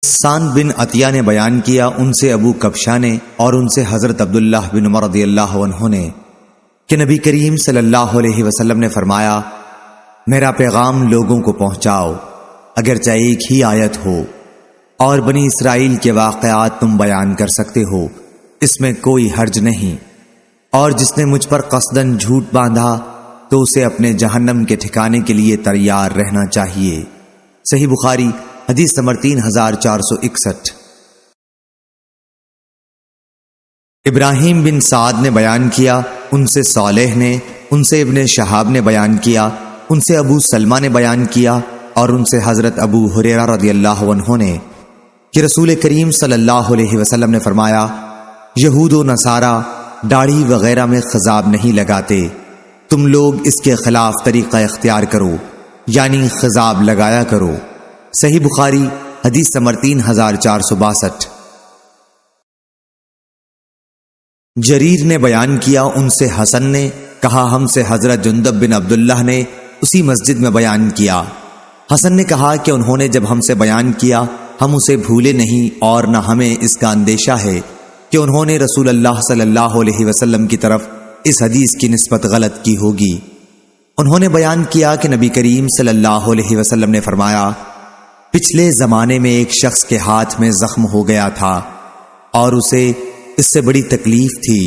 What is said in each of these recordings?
سان بن عطیہ نے بیان کیا ان سے ابو کبشہ نے اور ان سے حضرت عبداللہ بن عمر رضی اللہ عنہ نے کہ نبی کریم صلی اللہ علیہ وسلم نے فرمایا، میرا پیغام لوگوں کو پہنچاؤ اگرچہ ایک ہی آیت ہو، اور بنی اسرائیل کے واقعات تم بیان کر سکتے ہو، اس میں کوئی حرج نہیں، اور جس نے مجھ پر قصداً جھوٹ باندھا تو اسے اپنے جہنم کے ٹھکانے کے لیے تیار رہنا چاہیے۔ صحیح بخاری حدیث نمبر 3461۔ ابراہیم بن سعد نے بیان کیا ان سے صالح نے، ان سے ابن شہاب نے بیان کیا، ان سے ابو سلمہ نے بیان کیا اور ان سے حضرت ابو ہریرہ رضی اللہ عنہ نے کہ رسول کریم صلی اللہ علیہ وسلم نے فرمایا، یہود و نصارہ داڑھی وغیرہ میں خضاب نہیں لگاتے، تم لوگ اس کے خلاف طریقہ اختیار کرو، یعنی خضاب لگایا کرو۔ صحیح بخاری حدیث نمبر 3462۔ جریر نے بیان کیا ان سے حسن نے کہا، ہم سے حضرت جندب بن عبداللہ نے اسی مسجد میں بیان کیا۔ حسن نے کہا کہ انہوں نے جب ہم سے بیان کیا ہم اسے بھولے نہیں، اور نہ ہمیں اس کا اندیشہ ہے کہ انہوں نے رسول اللہ صلی اللہ علیہ وسلم کی طرف اس حدیث کی نسبت غلط کی ہوگی۔ انہوں نے بیان کیا کہ نبی کریم صلی اللہ علیہ وسلم نے فرمایا، پچھلے زمانے میں ایک شخص کے ہاتھ میں زخم ہو گیا تھا اور اسے اس سے بڑی تکلیف تھی،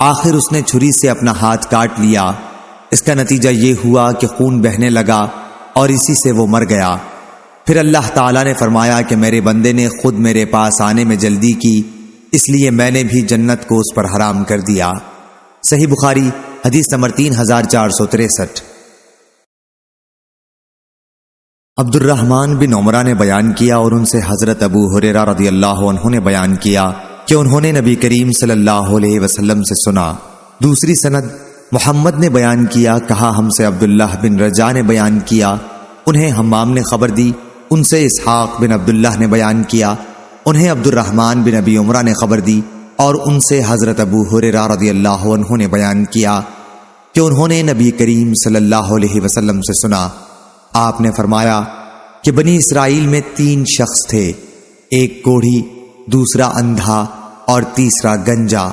آخر اس نے چھری سے اپنا ہاتھ کاٹ لیا، اس کا نتیجہ یہ ہوا کہ خون بہنے لگا اور اسی سے وہ مر گیا۔ پھر اللہ تعالیٰ نے فرمایا کہ میرے بندے نے خود میرے پاس آنے میں جلدی کی، اس لیے میں نے بھی جنت کو اس پر حرام کر دیا۔ صحیح بخاری حدیث نمبر 3463۔ عبد الرحمن بن عمرہ نے بیان کیا اور ان سے حضرت ابو ہریرہ رضی اللہ عنہ نے بیان کیا کہ انہوں نے نبی کریم صلی اللہ علیہ وسلم سے سنا۔ دوسری سند محمد نے بیان کیا، کہا ہم سے عبداللہ بن رجا نے بیان کیا، انہیں حمام نے خبر دی، ان سے اسحاق بن عبداللہ نے بیان کیا، انہیں عبد الرحمن بن ابی عمرہ نے خبر دی، اور ان سے حضرت ابو ہریرہ رضی اللہ عنہ نے بیان کیا کہ انہوں نے نبی کریم صلی اللہ علیہ وسلم سے سنا۔ آپ نے فرمایا کہ بنی اسرائیل میں 3 شخص تھے، ایک کوڑھی، دوسرا اندھا اور تیسرا گنجا۔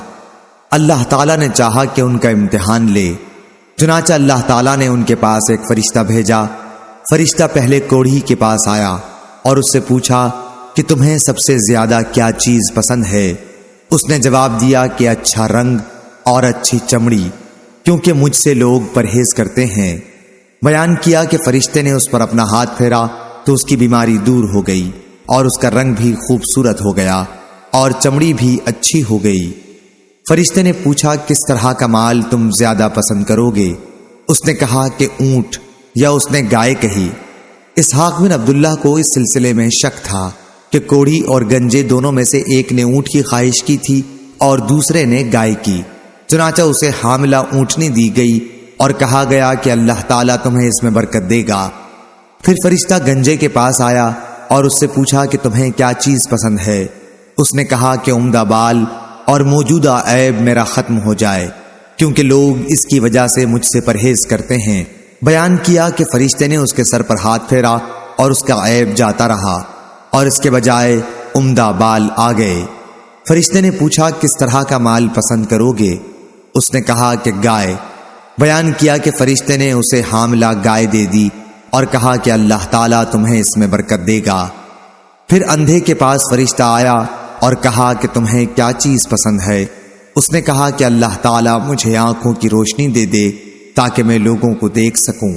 اللہ تعالیٰ نے چاہا کہ ان کا امتحان لے، چنانچہ اللہ تعالیٰ نے ان کے پاس ایک فرشتہ بھیجا۔ فرشتہ پہلے کوڑھی کے پاس آیا اور اس سے پوچھا کہ تمہیں سب سے زیادہ کیا چیز پسند ہے؟ اس نے جواب دیا کہ اچھا رنگ اور اچھی چمڑی، کیونکہ مجھ سے لوگ پرہیز کرتے ہیں۔ بیان کیا کہ فرشتے نے اس پر اپنا ہاتھ پھیرا تو اس کی بیماری دور ہو گئی، اور اس کا رنگ بھی خوبصورت ہو گیا اور چمڑی بھی اچھی ہو گئی۔ فرشتے نے پوچھا کس طرح کا مال تم زیادہ پسند کرو گے؟ اس نے کہا کہ اونٹ، یا اس نے گائے کہی۔ اسحاق بن عبداللہ کو اس سلسلے میں شک تھا کہ کوڑھی اور گنجے دونوں میں سے ایک نے اونٹ کی خواہش کی تھی اور دوسرے نے گائے کی، چنانچہ اسے حاملہ اونٹنی دی گئی اور کہا گیا کہ اللہ تعالیٰ تمہیں اس میں برکت دے گا۔ پھر فرشتہ گنجے کے پاس آیا اور اس سے پوچھا کہ تمہیں کیا چیز پسند ہے؟ اس نے کہا کہ عمدہ بال اور موجودہ عیب میرا ختم ہو جائے، کیونکہ لوگ اس کی وجہ سے مجھ سے پرہیز کرتے ہیں۔ بیان کیا کہ فرشتے نے اس کے سر پر ہاتھ پھیرا اور اس کا عیب جاتا رہا اور اس کے بجائے عمدہ بال آ گئے۔ فرشتے نے پوچھا کس طرح کا مال پسند کرو گے؟ اس نے کہا کہ گائے۔ بیان کیا کہ فرشتے نے اسے حاملہ گائے دے دی اور کہا کہ اللہ تعالیٰ تمہیں اس میں برکت دے گا۔ پھر اندھے کے پاس فرشتہ آیا اور کہا کہ تمہیں کیا چیز پسند ہے؟ اس نے کہا کہ اللہ تعالیٰ مجھے آنکھوں کی روشنی دے دے تاکہ میں لوگوں کو دیکھ سکوں۔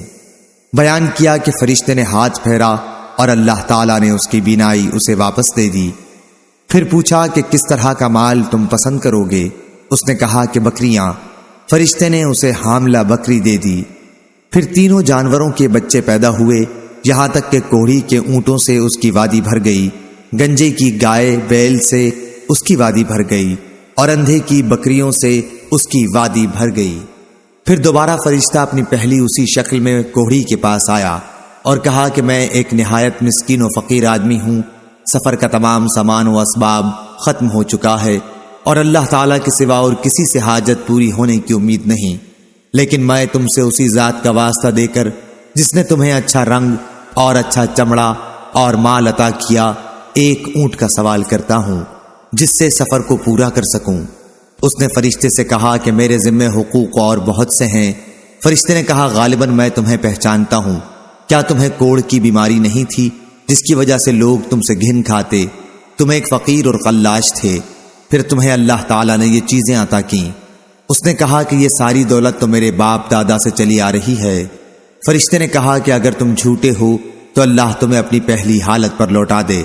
بیان کیا کہ فرشتے نے ہاتھ پھیرا اور اللہ تعالیٰ نے اس کی بینائی اسے واپس دے دی۔ پھر پوچھا کہ کس طرح کا مال تم پسند کرو گے؟ اس نے کہا کہ بکریاں۔ فرشتے نے اسے حاملہ بکری دے دی۔ پھر تینوں جانوروں کے بچے پیدا ہوئے، یہاں تک کہ کوڑھی کے اونٹوں سے اس کی وادی بھر گئی، گنجے کی گائے بیل سے اس کی وادی بھر گئی، اور اندھے کی بکریوں سے اس کی وادی بھر گئی۔ پھر دوبارہ فرشتہ اپنی پہلی اسی شکل میں کوڑھی کے پاس آیا اور کہا کہ میں ایک نہایت مسکین و فقیر آدمی ہوں، سفر کا تمام سامان و اسباب ختم ہو چکا ہے، اور اللہ تعالیٰ کے سوا اور کسی سے حاجت پوری ہونے کی امید نہیں، لیکن میں تم سے اسی ذات کا واسطہ دے کر جس نے تمہیں اچھا رنگ اور اچھا چمڑا اور مال عطا کیا ایک اونٹ کا سوال کرتا ہوں جس سے سفر کو پورا کر سکوں۔ اس نے فرشتے سے کہا کہ میرے ذمے حقوق اور بہت سے ہیں۔ فرشتے نے کہا غالباً میں تمہیں پہچانتا ہوں، کیا تمہیں کوڑ کی بیماری نہیں تھی جس کی وجہ سے لوگ تم سے گھن کھاتے؟ تم ایک فقیر اور قلاش تھے، پھر تمہیں اللہ تعالیٰ نے یہ چیزیں عطا کیں۔ اس نے کہا کہ یہ ساری دولت تو میرے باپ دادا سے چلی آ رہی ہے۔ فرشتے نے کہا کہ اگر تم جھوٹے ہو تو اللہ تمہیں اپنی پہلی حالت پر لوٹا دے۔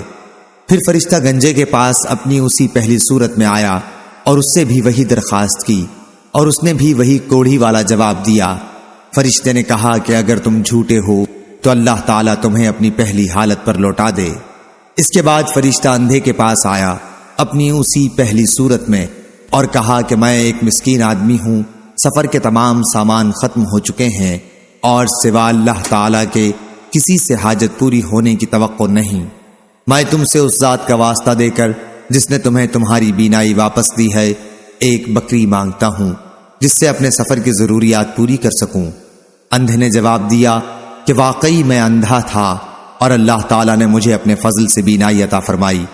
پھر فرشتہ گنجے کے پاس اپنی اسی پہلی صورت میں آیا اور اس سے بھی وہی درخواست کی، اور اس نے بھی وہی کوڑھی والا جواب دیا۔ فرشتے نے کہا کہ اگر تم جھوٹے ہو تو اللہ تعالیٰ تمہیں اپنی پہلی حالت پر لوٹا دے۔ اس کے بعد فرشتہ اندھے کے پاس آیا اپنی اسی پہلی صورت میں اور کہا کہ میں ایک مسکین آدمی ہوں، سفر کے تمام سامان ختم ہو چکے ہیں اور سوا اللہ تعالیٰ کے کسی سے حاجت پوری ہونے کی توقع نہیں۔ میں تم سے اس ذات کا واسطہ دے کر جس نے تمہیں تمہاری بینائی واپس دی ہے ایک بکری مانگتا ہوں جس سے اپنے سفر کی ضروریات پوری کر سکوں۔ اندھے نے جواب دیا کہ واقعی میں اندھا تھا اور اللہ تعالیٰ نے مجھے اپنے فضل سے بینائی عطا فرمائی،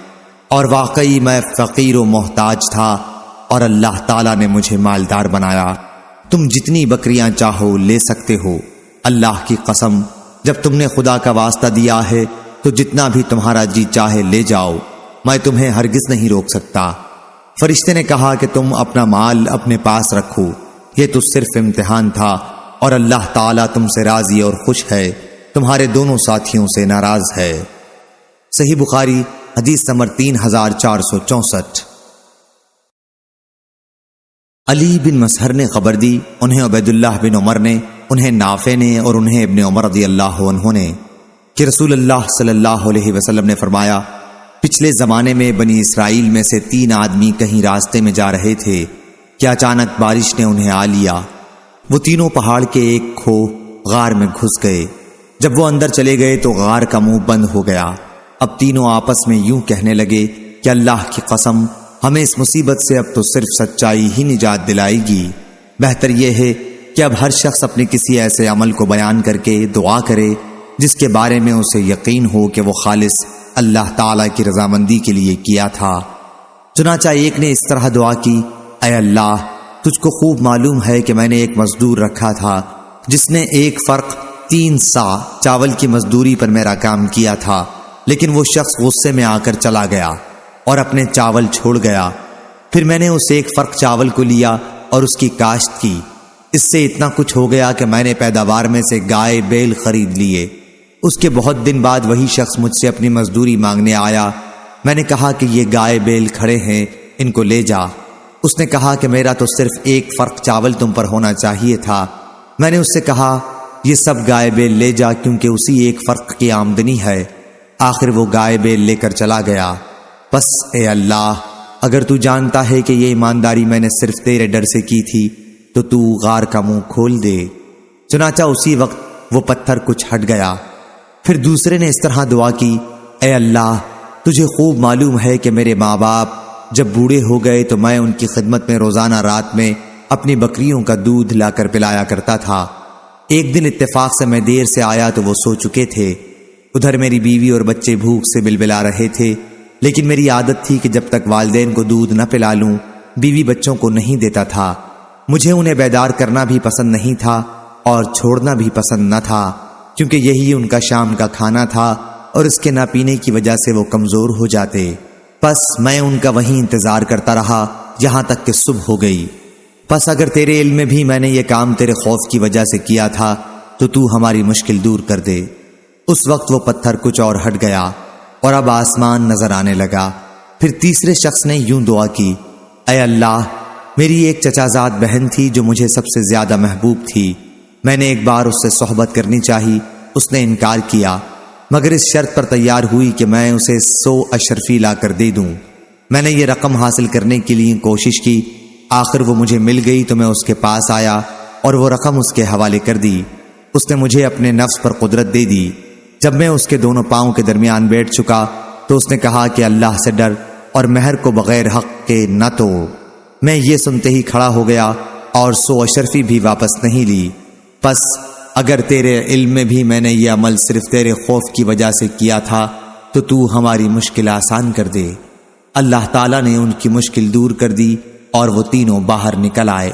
اور واقعی میں فقیر و محتاج تھا اور اللہ تعالیٰ نے مجھے مالدار بنایا۔ تم جتنی بکریاں چاہو لے سکتے ہو، اللہ کی قسم جب تم نے خدا کا واسطہ دیا ہے تو جتنا بھی تمہارا جی چاہے لے جاؤ، میں تمہیں ہرگز نہیں روک سکتا۔ فرشتے نے کہا کہ تم اپنا مال اپنے پاس رکھو، یہ تو صرف امتحان تھا اور اللہ تعالیٰ تم سے راضی اور خوش ہے، تمہارے دونوں ساتھیوں سے ناراض ہے۔ صحیح بخاری حدیث نمبر 3464۔ علی بن مسہر نے خبر دی، انہیں عبید اللہ بن عمر نے، انہیں نافع نے اور انہیں ابن عمر رضی اللہ عنہ نے کہ رسول اللہ صلی اللہ علیہ وسلم نے فرمایا، پچھلے زمانے میں بنی اسرائیل میں سے 3 آدمی کہیں راستے میں جا رہے تھے کہ اچانک بارش نے انہیں آ لیا۔ وہ تینوں پہاڑ کے ایک کھوہ غار میں گھس گئے۔ جب وہ اندر چلے گئے تو غار کا منہ بند ہو گیا۔ اب تینوں آپس میں یوں کہنے لگے کہ اللہ کی قسم ہمیں اس مصیبت سے اب تو صرف سچائی ہی نجات دلائے گی۔ بہتر یہ ہے کہ اب ہر شخص اپنے کسی ایسے عمل کو بیان کر کے دعا کرے جس کے بارے میں اسے یقین ہو کہ وہ خالص اللہ تعالیٰ کی رضامندی کے لیے کیا تھا۔ چنانچہ ایک نے اس طرح دعا کی، اے اللہ تجھ کو خوب معلوم ہے کہ میں نے ایک مزدور رکھا تھا جس نے 1 فرق 3 سا چاول کی مزدوری پر میرا کام کیا تھا، لیکن وہ شخص غصے میں آ کر چلا گیا اور اپنے چاول چھوڑ گیا۔ پھر میں نے اس 1 فرق چاول کو لیا اور اس کی کاشت کی، اس سے اتنا کچھ ہو گیا کہ میں نے پیداوار میں سے گائے بیل خرید لیے۔ اس کے بہت دن بعد وہی شخص مجھ سے اپنی مزدوری مانگنے آیا۔ میں نے کہا کہ یہ گائے بیل کھڑے ہیں، ان کو لے جا۔ اس نے کہا کہ میرا تو صرف 1 فرق چاول تم پر ہونا چاہیے تھا۔ میں نے اس سے کہا یہ سب گائے بیل لے جا کیونکہ اسی 1 فرق کی آمدنی ہے۔ آخر وہ گائے بیل لے کر چلا گیا۔ بس اے اللہ اگر تو جانتا ہے کہ یہ ایمانداری میں نے صرف تیرے ڈر سے کی تھی تو تو غار کا منہ کھول دے۔ چنانچہ اسی وقت وہ پتھر کچھ ہٹ گیا۔ پھر دوسرے نے اس طرح دعا کی، اے اللہ تجھے خوب معلوم ہے کہ میرے ماں باپ جب بوڑھے ہو گئے تو میں ان کی خدمت میں روزانہ رات میں اپنی بکریوں کا دودھ لا کر پلایا کرتا تھا۔ ایک دن اتفاق سے میں دیر سے آیا تو وہ سو چکے تھے۔ ادھر میری بیوی اور بچے بھوک سے بلبلا رہے تھے، لیکن میری عادت تھی کہ جب تک والدین کو دودھ نہ پلا لوں بیوی بچوں کو نہیں دیتا تھا۔ مجھے انہیں بیدار کرنا بھی پسند نہیں تھا اور چھوڑنا بھی پسند نہ تھا، کیونکہ یہی ان کا شام کا کھانا تھا اور اس کے نہ پینے کی وجہ سے وہ کمزور ہو جاتے۔ پس میں ان کا وہیں انتظار کرتا رہا یہاں تک کہ صبح ہو گئی۔ پس اگر تیرے علم میں بھی میں نے یہ کام تیرے خوف کی وجہ سے کیا تھا تو تو ہماری مشکل دور کر دے۔ اس وقت وہ پتھر کچھ اور ہٹ گیا اور اب آسمان نظر آنے لگا۔ پھر تیسرے شخص نے یوں دعا کی، اے اللہ میری ایک چچازاد بہن تھی جو مجھے سب سے زیادہ محبوب تھی۔ میں نے ایک بار اس سے صحبت کرنی چاہی، اس نے انکار کیا، مگر اس شرط پر تیار ہوئی کہ میں اسے 100 اشرفی لا کر دے دوں۔ میں نے یہ رقم حاصل کرنے کے لیے کوشش کی، آخر وہ مجھے مل گئی تو میں اس کے پاس آیا اور وہ رقم اس کے حوالے کر دی۔ اس نے مجھے اپنے نفس پر قدرت دے دی۔ جب میں اس کے دونوں پاؤں کے درمیان بیٹھ چکا تو اس نے کہا کہ اللہ سے ڈر اور مہر کو بغیر حق کے نہ توڑ۔ میں یہ سنتے ہی کھڑا ہو گیا اور 100 اشرفی بھی واپس نہیں لی۔ پس اگر تیرے علم میں بھی میں نے یہ عمل صرف تیرے خوف کی وجہ سے کیا تھا تو تو ہماری مشکل آسان کر دے۔ اللہ تعالیٰ نے ان کی مشکل دور کر دی اور وہ تینوں باہر نکل آئے۔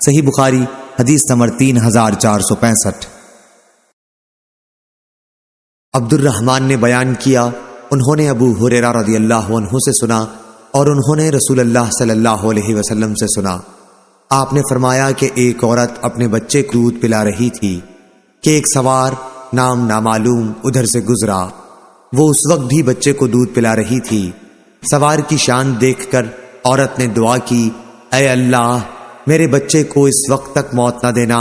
صحیح بخاری حدیث نمبر 3465۔ عبد الرحمن نے بیان کیا، انہوں نے ابو ہریرہ رضی اللہ عنہ سے سنا اور انہوں نے رسول اللہ صلی اللہ علیہ وسلم سے سنا۔ آپ نے فرمایا کہ ایک عورت اپنے بچے کو دودھ پلا رہی تھی کہ ایک سوار نام نامعلوم ادھر سے گزرا۔ وہ اس وقت بھی بچے کو دودھ پلا رہی تھی۔ سوار کی شان دیکھ کر عورت نے دعا کی، اے اللہ میرے بچے کو اس وقت تک موت نہ دینا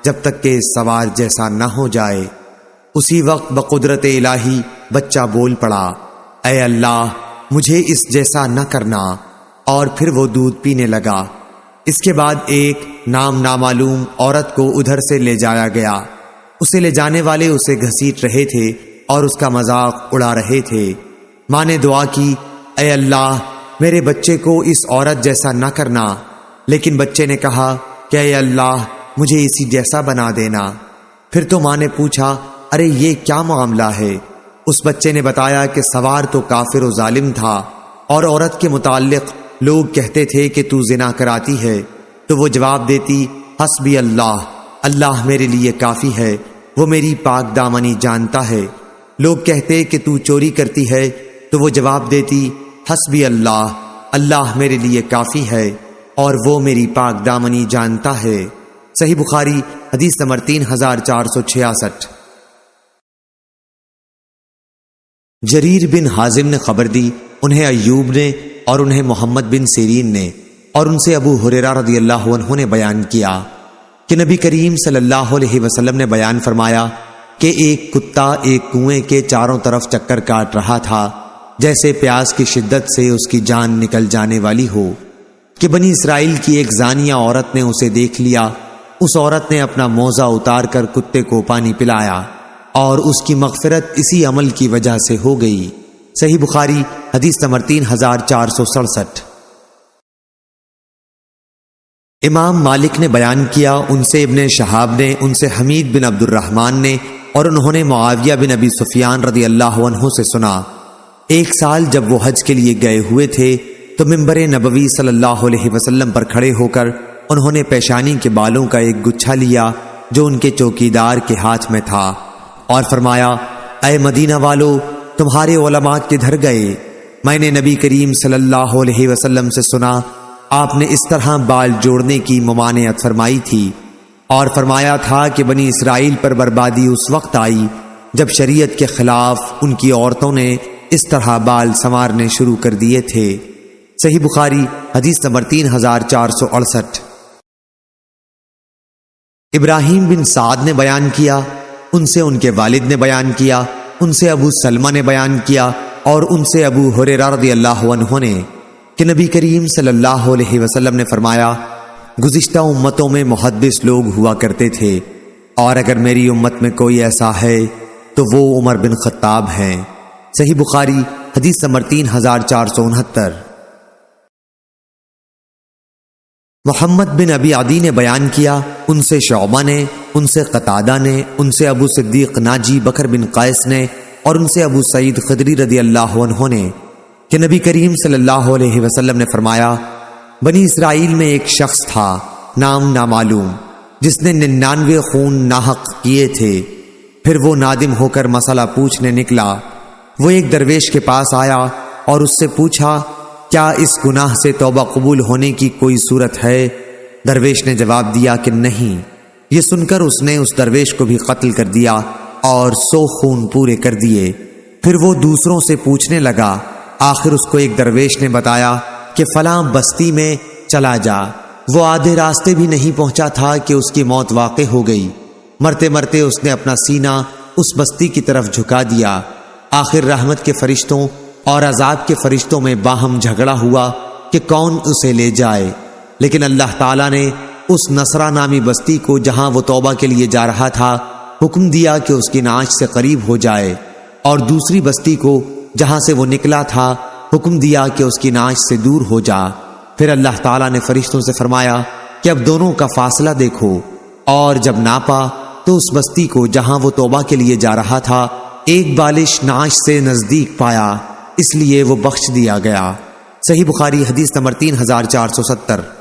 جب تک کہ اس سوار جیسا نہ ہو جائے۔ اسی وقت بقدرت الہی بچہ بول پڑا، اے اللہ مجھے اس جیسا نہ کرنا، اور پھر وہ دودھ پینے لگا۔ اس کے بعد ایک نام نامعلوم عورت کو ادھر سے لے جایا گیا۔ اسے لے جانے والے اسے گھسیٹ رہے تھے اور اس کا مذاق اڑا رہے تھے۔ ماں نے دعا کی، اے اللہ میرے بچے کو اس عورت جیسا نہ کرنا، لیکن بچے نے کہا کہ اے اللہ مجھے اسی جیسا بنا دینا۔ پھر تو ماں نے پوچھا، ارے یہ کیا معاملہ ہے؟ اس بچے نے بتایا کہ سوار تو کافر و ظالم تھا، اور عورت کے متعلق لوگ کہتے تھے کہ تو زنا کراتی ہے، تو وہ جواب دیتی، حسبی اللہ، اللہ میرے لیے کافی ہے، وہ میری پاک دامنی جانتا ہے۔ لوگ کہتے کہ تو چوری کرتی ہے، تو وہ جواب دیتی، حسبی اللہ، اللہ میرے لیے کافی ہے اور وہ میری پاک دامنی جانتا ہے۔ صحیح بخاری حدیث نمبر 3466۔ جریر بن حازم نے خبر دی، انہیں ایوب نے اور انہیں محمد بن سیرین نے اور ان سے ابو ہریرہ رضی اللہ عنہ نے بیان کیا کہ نبی کریم صلی اللہ علیہ وسلم نے بیان فرمایا کہ ایک کتا ایک کنویں کے چاروں طرف چکر کاٹ رہا تھا، جیسے پیاس کی شدت سے اس کی جان نکل جانے والی ہو، کہ بنی اسرائیل کی ایک زانیہ عورت نے اسے دیکھ لیا۔ اس عورت نے اپنا موزہ اتار کر کتے کو پانی پلایا اور اس کی مغفرت اسی عمل کی وجہ سے ہو گئی۔ صحیح بخاری حدیث نمبر 3467۔ امام مالک نے بیان کیا، ان سے ابن شہاب نے، ان سے حمید بن عبد الرحمن نے، اور انہوں نے معاویہ بن ابی سفیان رضی اللہ عنہ سے سنا، ایک سال جب وہ حج کے لیے گئے ہوئے تھے تو منبر نبوی صلی اللہ علیہ وسلم پر کھڑے ہو کر انہوں نے پیشانی کے بالوں کا ایک گچھا لیا جو ان کے چوکیدار کے ہاتھ میں تھا، اور فرمایا، اے مدینہ والو، تمہارے علماء کدھر گئے؟ میں نے نبی کریم صلی اللہ علیہ وسلم سے سنا آپ نے اس طرح بال جوڑنے کی ممانعت فرمائی تھی، اور فرمایا تھا کہ بنی اسرائیل پر بربادی اس وقت آئی جب شریعت کے خلاف ان کی عورتوں نے اس طرح بال سنوارنے شروع کر دیے تھے۔ صحیح بخاری حدیث نمبر 3468۔ ابراہیم بن سعد نے بیان کیا، ان سے ان کے والد نے بیان کیا، ان سے ابو سلمہ نے بیان کیا، اور ان سے ابو ہریرہ رضی اللہ عنہ نے کہ نبی کریم صلی اللہ علیہ وسلم نے فرمایا، گزشتہ امتوں میں محدث لوگ ہوا کرتے تھے، اور اگر میری امت میں کوئی ایسا ہے تو وہ عمر بن خطاب ہیں۔ صحیح بخاری حدیث نمبر 3469۔ محمد بن ابی عدی نے بیان کیا، ان سے شعبہ نے، ان سے قتادہ نے، ان سے ابو صدیق ناجی بکر بن قیس نے، اور ان سے ابو سعید خدری رضی اللہ عنہ نے کہ نبی کریم صلی اللہ علیہ وسلم نے فرمایا، بنی اسرائیل میں ایک شخص تھا نام نامعلوم، جس نے 99 خون ناحق کیے تھے۔ پھر وہ نادم ہو کر مسئلہ پوچھنے نکلا۔ وہ ایک درویش کے پاس آیا اور اس سے پوچھا، کیا اس گناہ سے توبہ قبول ہونے کی کوئی صورت ہے؟ درویش نے جواب دیا کہ نہیں۔ یہ سن کر اس نے اس درویش کو بھی قتل کر دیا اور 100 خون پورے کر دیے۔ پھر وہ دوسروں سے پوچھنے لگا۔ آخر اس کو ایک درویش نے بتایا کہ فلاں بستی میں چلا جا۔ وہ آدھے راستے بھی نہیں پہنچا تھا کہ اس کی موت واقع ہو گئی۔ مرتے مرتے اس نے اپنا سینہ اس بستی کی طرف جھکا دیا۔ آخر رحمت کے فرشتوں اور عذاب کے فرشتوں میں باہم جھگڑا ہوا کہ کون اسے لے جائے، لیکن اللہ تعالیٰ نے اس نصرہ نامی بستی کو جہاں وہ توبہ کے لیے جا رہا تھا حکم دیا کہ اس کی نعش سے قریب ہو جائے، اور دوسری بستی کو جہاں سے وہ نکلا تھا حکم دیا کہ اس کی نعش سے دور ہو جا۔ پھر اللہ تعالیٰ نے فرشتوں سے فرمایا کہ اب دونوں کا فاصلہ دیکھو، اور جب ناپا تو اس بستی کو جہاں وہ توبہ کے لیے جا رہا تھا ایک بالش نعش سے نزدیک پایا، اس لیے وہ بخش دیا گیا۔ صحیح بخاری حدیث نمبر 3470۔